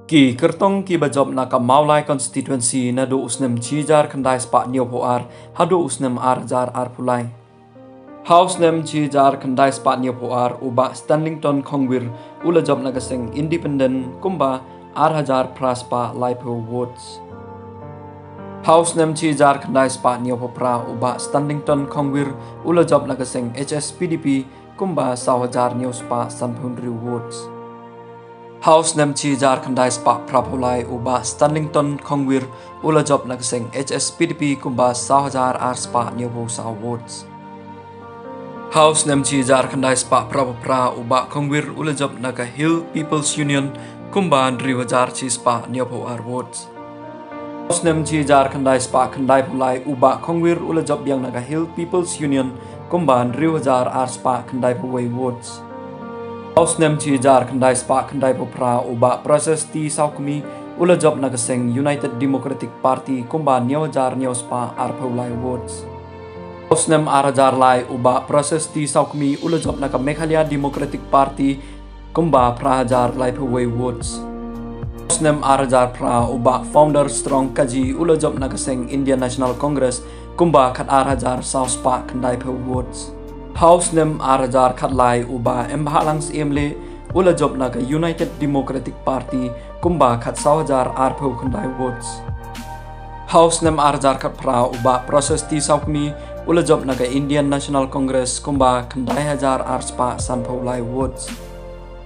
Ki kertong ki bajob na ka Maulai constituency Naduh Snem Cijar Kendai Spak Niopoar Hadu Snem Arjar Arpulai. House Snem Cijar Kendai Spak Niopoar uba Standington Kongwir ula job na kaseng independent kumba Arhajar Praspa Laipo Woods. House Snem Cijar Kendai Spak Niopopra uba Standington Kongwir ula job na kaseng HSPDP kumba Sahajar Niospa Sanpunri Woods. House Snem Cijar Kendai Spak Prapulai uba Standington Kongwir ula job na kaseng HSPDP kumba Sahajar Arspa Niopo Sa Woods. House Snem Cijar Kendai Spak Prapupra uba Kongwir ula job na ka Hill People's Union kumba Driwajar Cispa Niopo Ar Woods. House Snem Cijar Kendai Spak Kendai Pulai uba Kongwir ula job yang na ka Hill People's Union kumba Driwajar Arspa Kendai Puway Woods. House Snem Cijar Kendai Spak Kendai Popra uba proses ti saukumi ula job na kaseng United Democratic Party kumba Niawajar Niospa Arpaulai Woods. House Snem Arajar Lai uba proses ti saukumi ula job na ka Meghalaya Democratic Party kumba Prahajar Lai Puway Woods. House Snem Arajar Pra uba founder strong kaji ula job na kaseng Indian National Congress kumba Kat Arajar South Spak Kendai Puway Woods. House Snem Arajar Khatlai uba Embahalangs Emle ula job na ka United Democratic Party kumba Khat Sahajar Arpau Kendai Woods. House Snem Arajar Khatpra uba proses ti saukmi ula job na ka Indian National Congress kumba Kendai Hajar Arspa Sanpaulai Woods.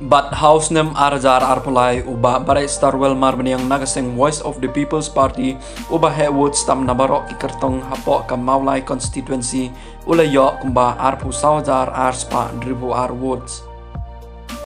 But House Snem Arajar Arpulai uba Brightstarwell Marmaniang nagaseng Voice of the People's Party uba he Woods tam nabarok ki kertong hapok ka Maulai constituency ula yok kumba Arpu Sahajar Arspa Dribu Ar Woods.